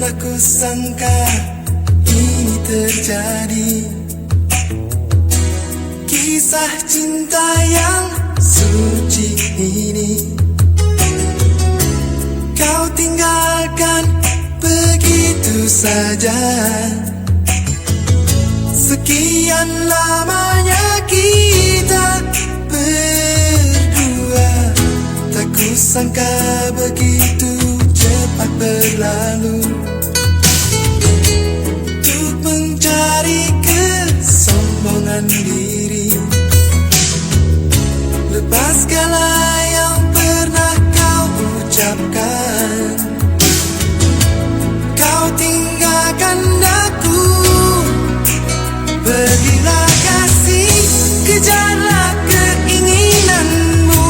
Tak kusangka ini terjadi, kisah cinta yang suci ini kau tinggalkan begitu saja. Sekian lamanya kita berdua, tak kusangka begitu cepat berlalu. Untuk mencari kesombongan diri, lepas segala yang pernah kau ucapkan, kau tinggalkan aku. Pergilah kasih, kejarlah keinginanmu.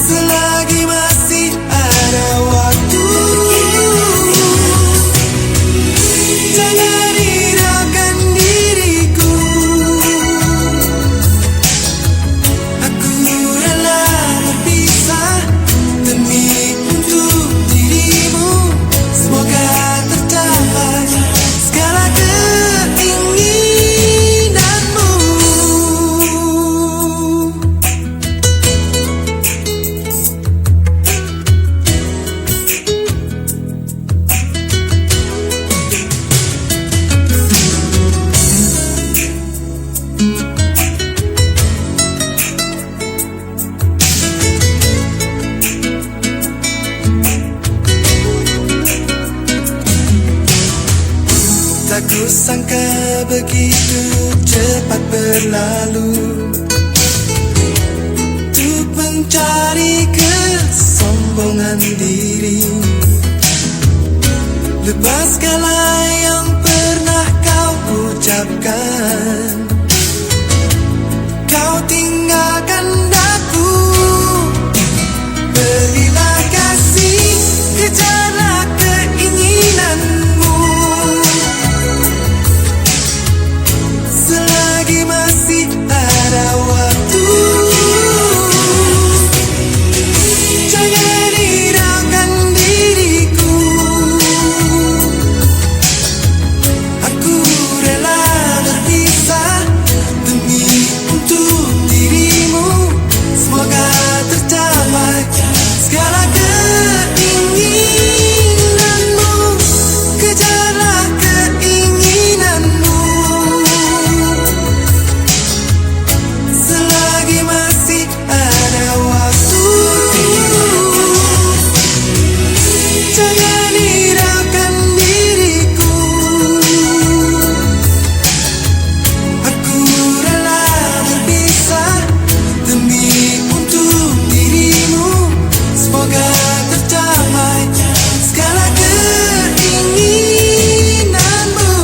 Selagi masih ada waktu, jangan hiraukan diriku. Aku rela berpisah demi untuk dirimu. Semoga tercapai segala keinginanmu. Tak kusangka begitu cepat berlalu. Untuk mencari kesombongan diri, lepas segala yang pernah kau ucapkan, kau tinggalkan aku. Berilah kasih, kejarlah keinginanmu. Selagi masih ada waktu, jangan hiraukan diriku. Aku rela berpisah demi untuk dirimu. Semoga tercapai segala keinginanmu. Kejarlah keinginanmu. Selagi masih ada waktu, jangan hiraukan diriku. Aku rela berpisah demi untuk dirimu. Semoga tercapai segala keinginanmu.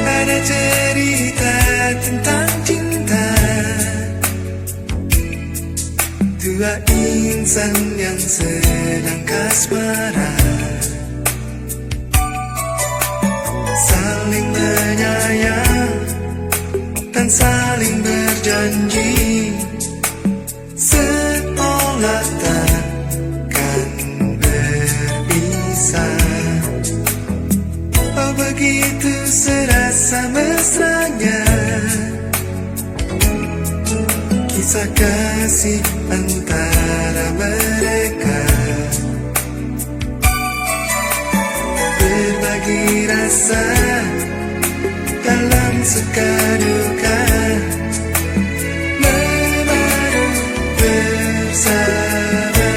Ada cerita tentang cinta, dua insan yang sedang kasmaran, saling menyayang dan saling berjanji, seolah takkan berpisah. Oh begitu serasa mesranya kisah kasih antara mereka, berbagi rasa dalam suka duka, memadu bersama.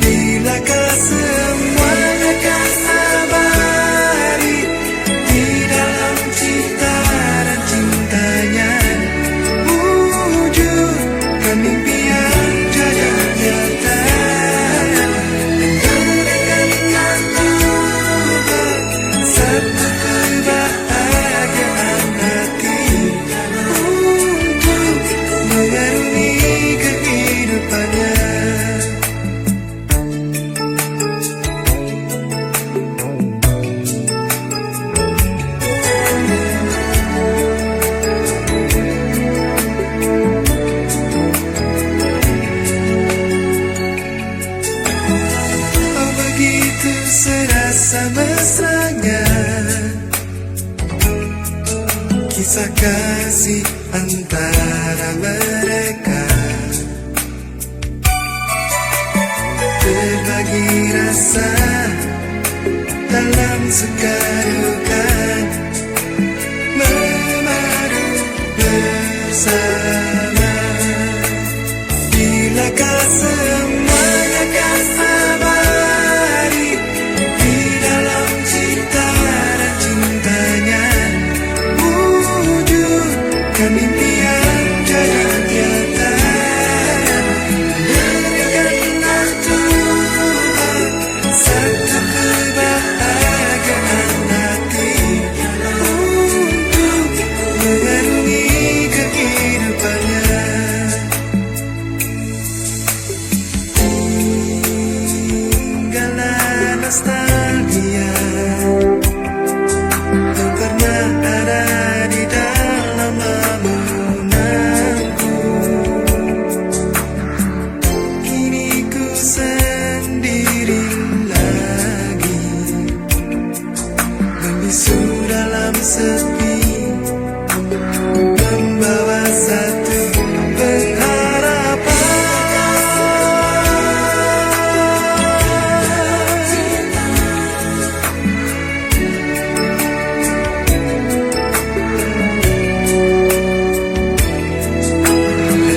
Bilakah semuanya akan abadi di dalam cita dan cintanya, wujudkan mimpi yang jadi nyata, dan berikanlah Tuhan satu kebahagiaan hati untuk mengarungi kehidupannya. Oh, begitu serasa mesranya kisah kasih antara mereka, berbagi rasa dalam suka duka, memadu bersama. Bilakah semuanya akan abadi di dalam cita dan cintanya, wujudkan mimpi yang jadi nyata, berikanlah Tuhan satu kebahagiaan hati untuk mengarungi kehidupannya. Tinggallah nostalgia yang pernah ada di dalam lamunanku. Kini ku sendiri lagi, membisu dalam sepi, membawa satu pengharapan.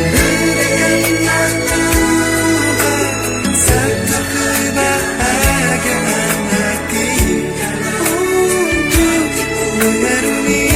Berikanlah Tuhan satu kebahagiaan hati untuk mengarungi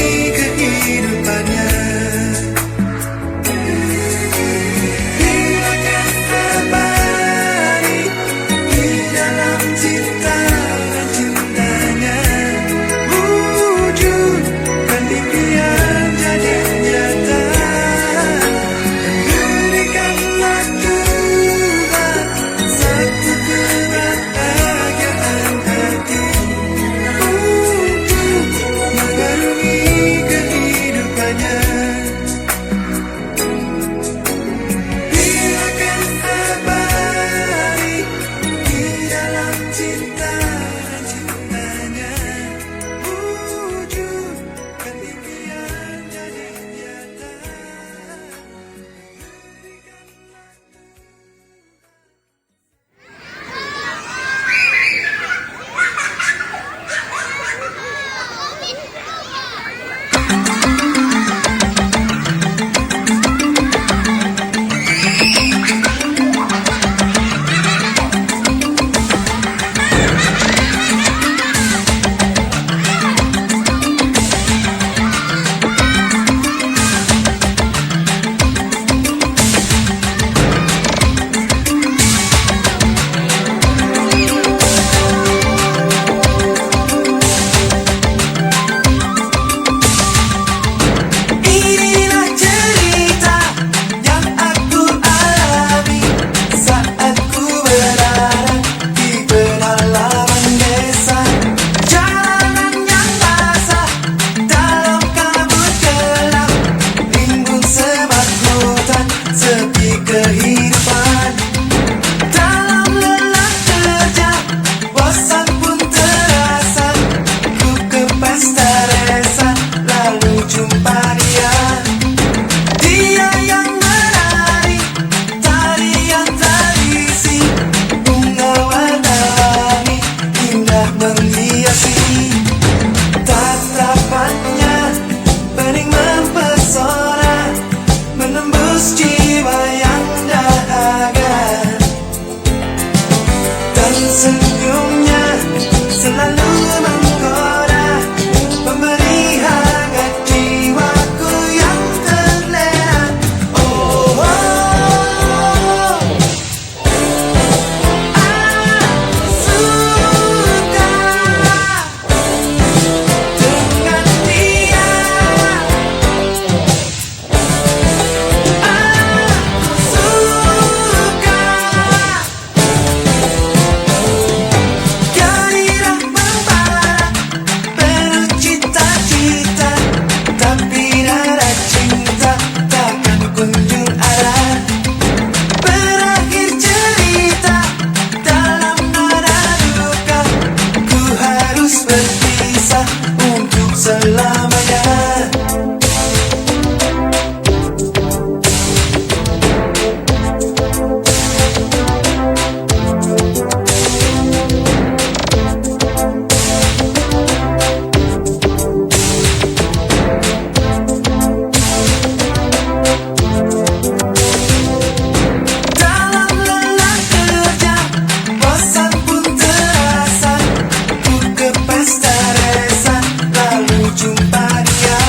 lepas Teresa, lalu jumpa dia.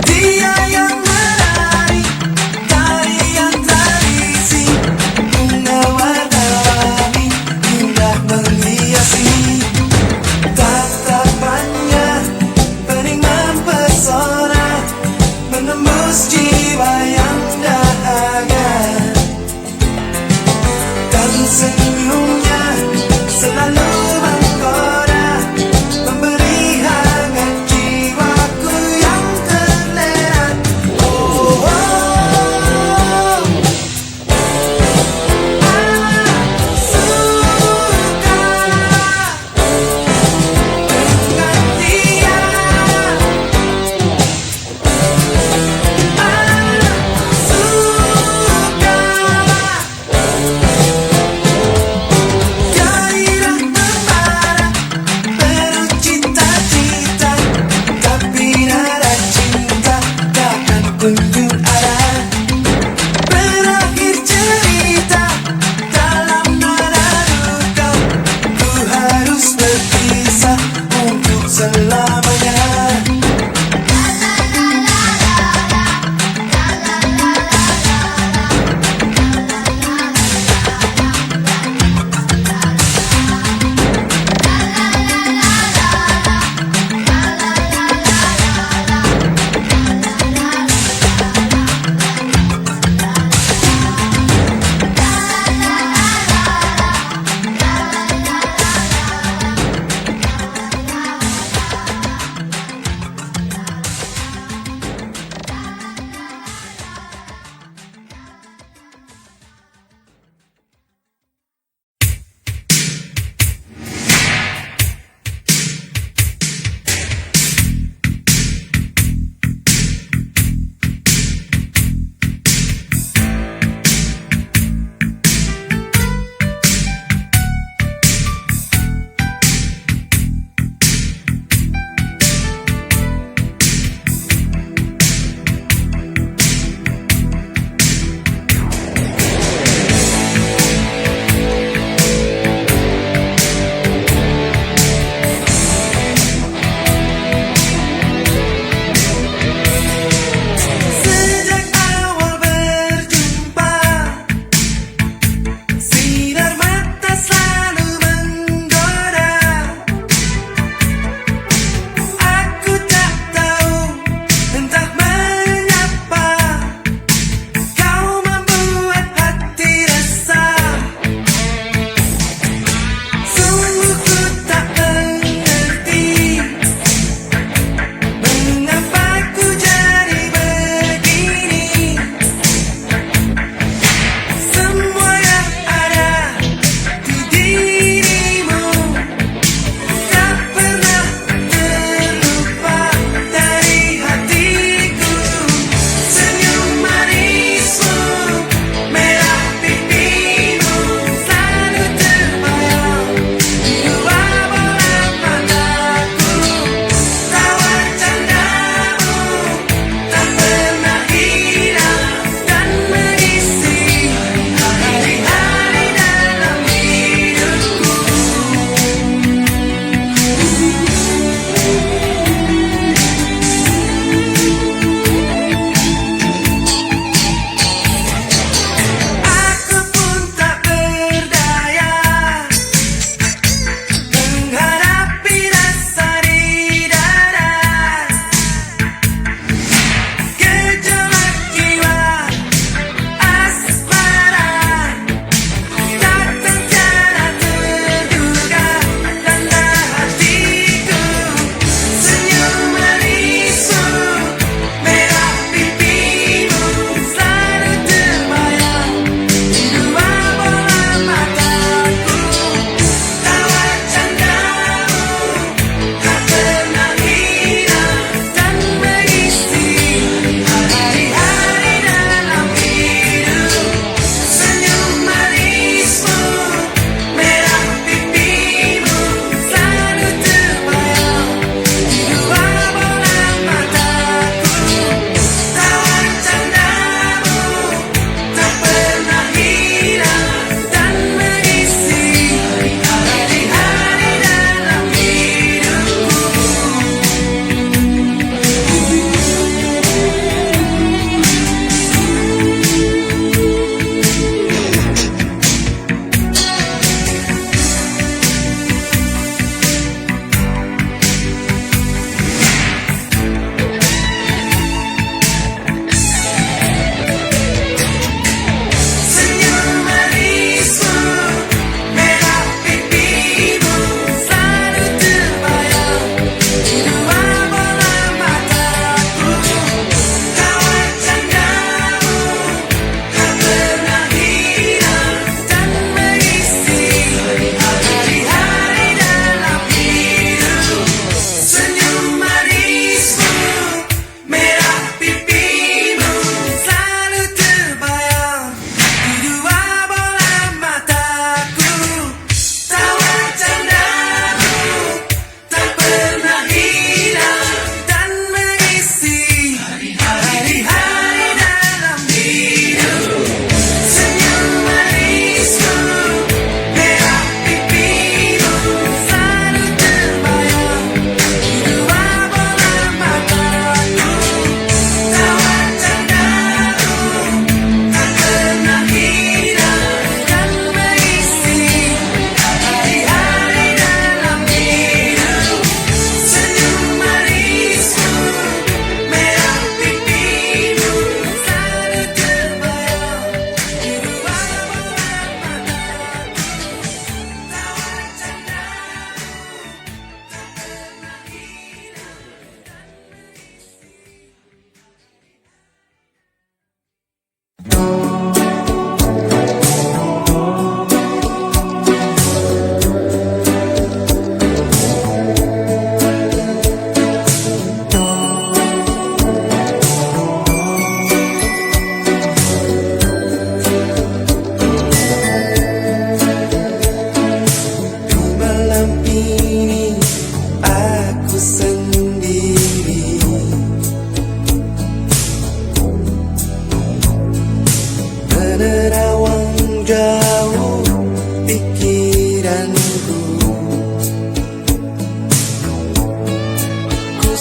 Dia yang menari tarian tradisi, bunga warna-warni indah menghiasi. Tatapannya pening mempesona, menembus jiwa yang dahaga. Dan senyumnya selalu menggoda,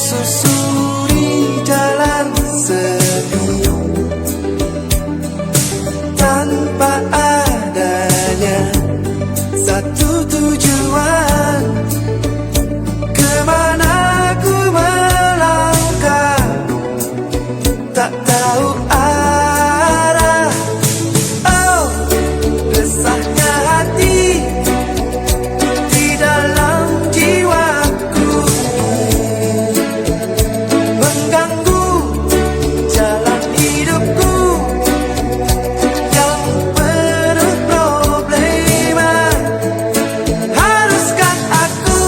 susuri jalan sepi tanpa adanya satu tujuan. Kemana ku melangkah, tak tahu arah. Oh, resahnya hati di dalam jiwaku, mengganggu jalan hidupku yang penuh problema. Haruskah aku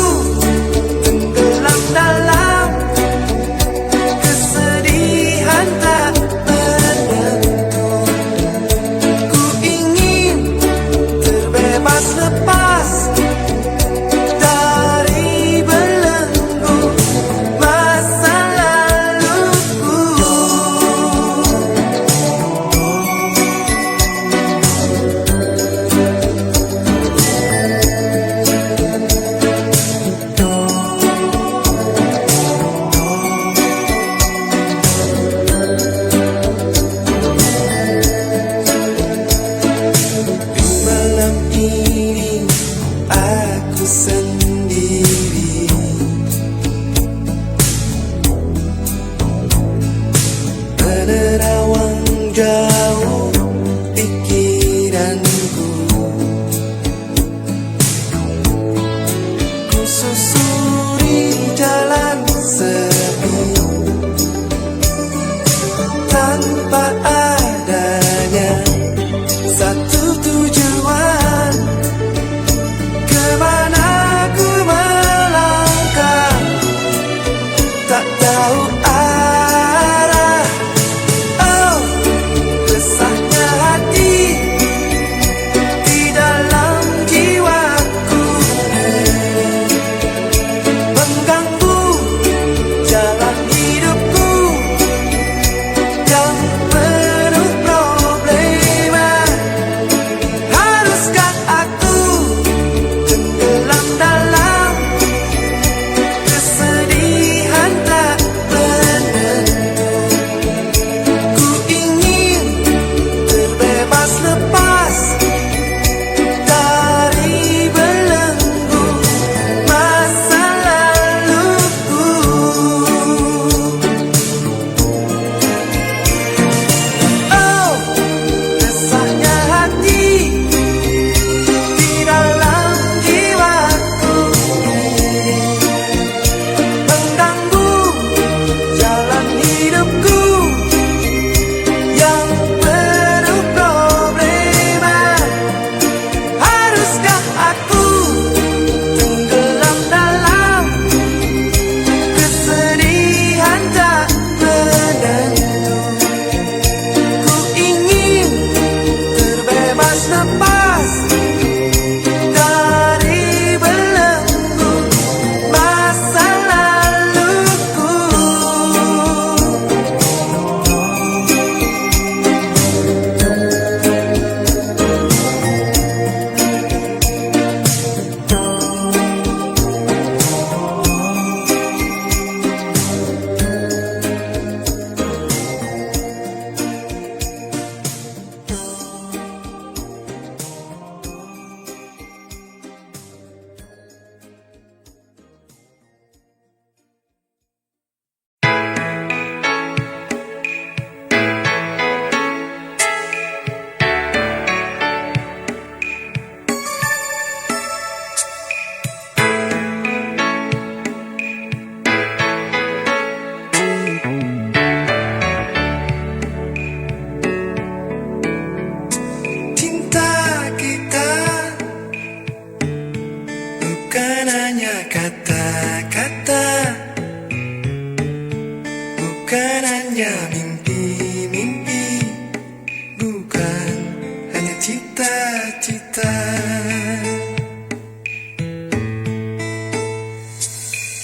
tenggelam dalam kesedihan tak menentu? Ku ingin terbebas lepas dari belenggu masa laluku. Di malam ini aku sendiri, menerawang jauh pikiranku. Ku susuri jalan sepi tanpa adanya satu tujuan. Kemana ku melangkah, tak tahu arah. Oh, resahnya hati di dalam jiwaku, mengganggu jalan hidupku yang penuh problema. Haruskah aku tenggelam dalam kesedihan tak menentu? Ku ingin terbebas lepas dari belenggu masa laluku. Oh, resahnya hati di dalam jiwaku, mengganggu jalan hidupku yang penuh problema. Haruskah aku tenggelam dalam kesedihan tak menentu? Ku ingin terbebas lepas dari belenggu masa laluku. Cinta kita bukan hanya kata-kata, bukan hanya mimpi-mimpi, bukan hanya cita-cita.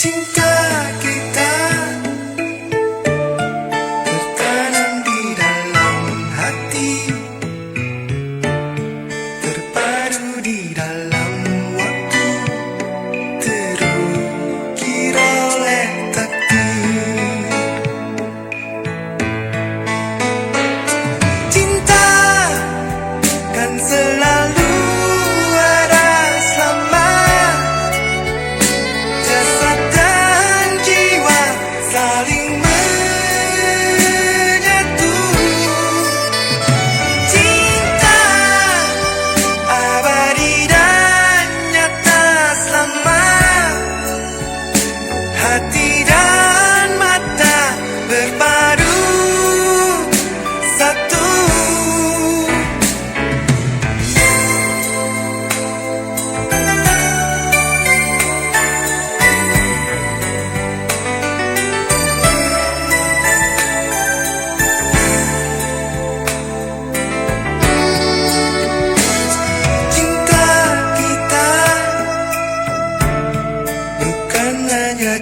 Cinta kita tertanam di dalam hati, terpadu di dalam waktu, terukir oleh takdir.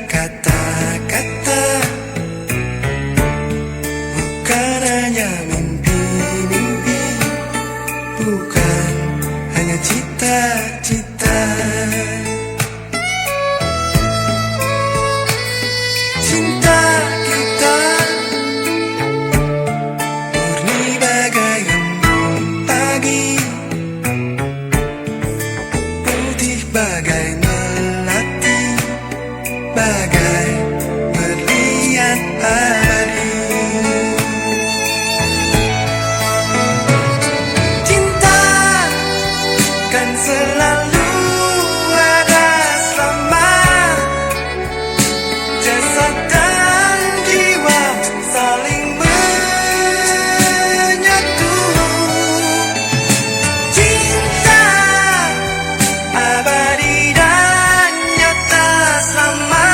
kata-kata, bukan hanya mimpi-mimpi, bukan hanya cita-cita. Cinta kita murni bagai embun pagi, putih bagai melati, bagai berlian abadi. Cinta kan selalu ada selama jasad dan jiwa saling menyatu. Cinta abadi dan nyata sama,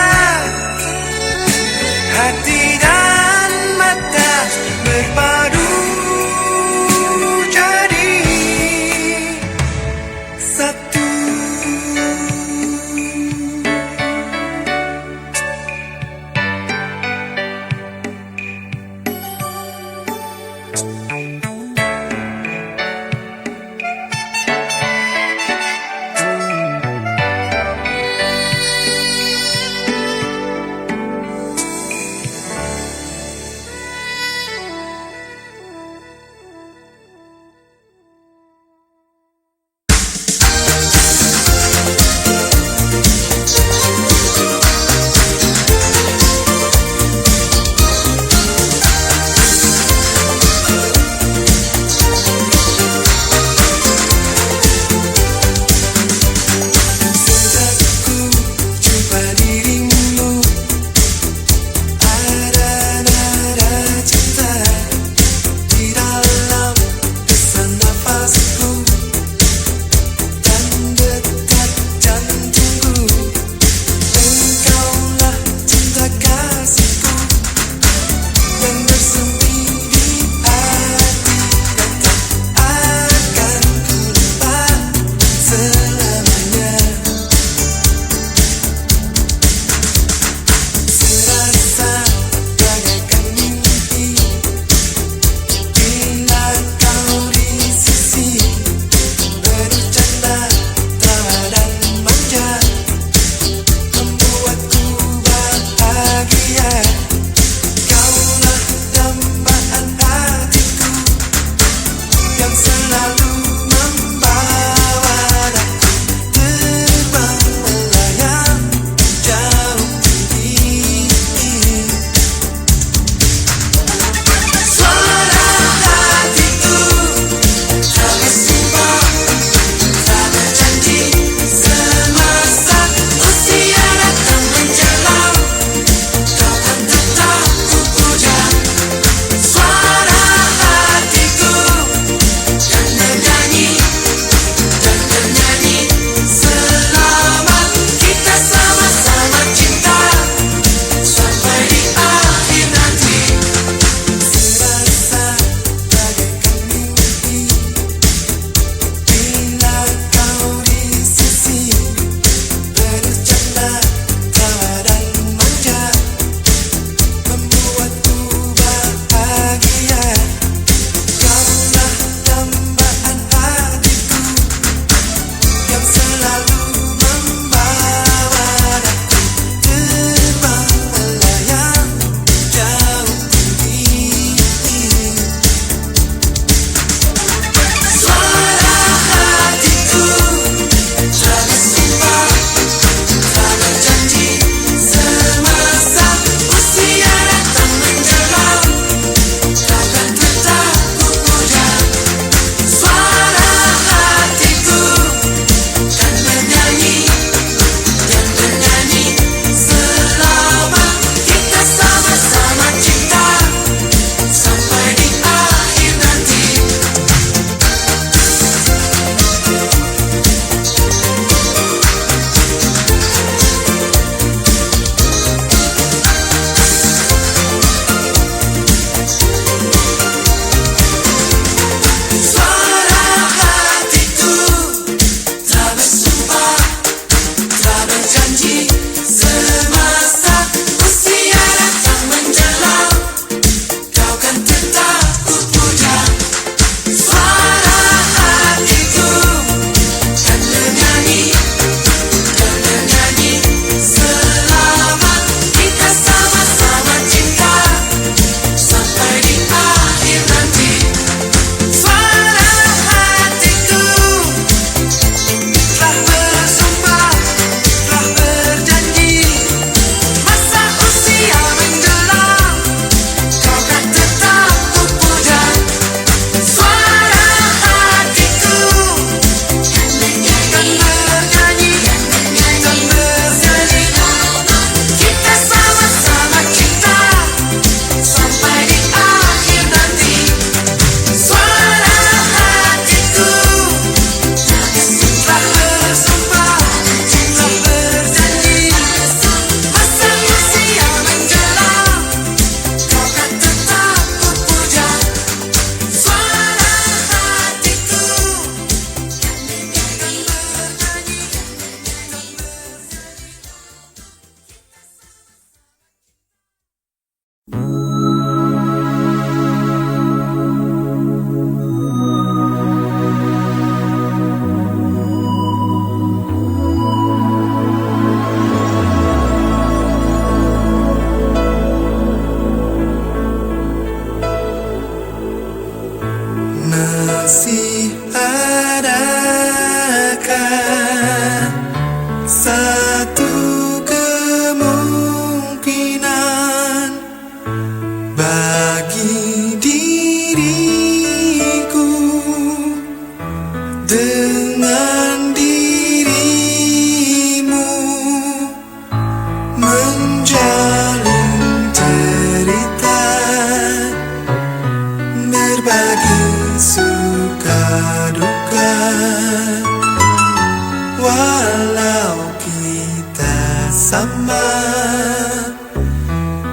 bersama,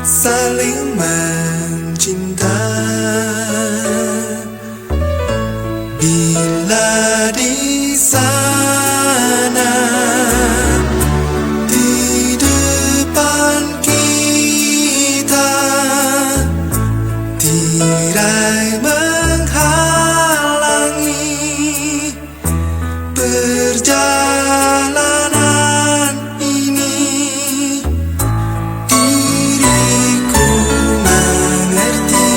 saling mencinta. Bila di sana di depan kita tirai menghalangi perjalanan ini, diriku mengerti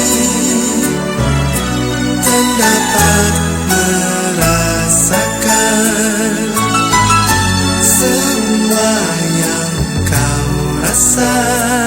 dan dapat merasakan semua yang kau rasa.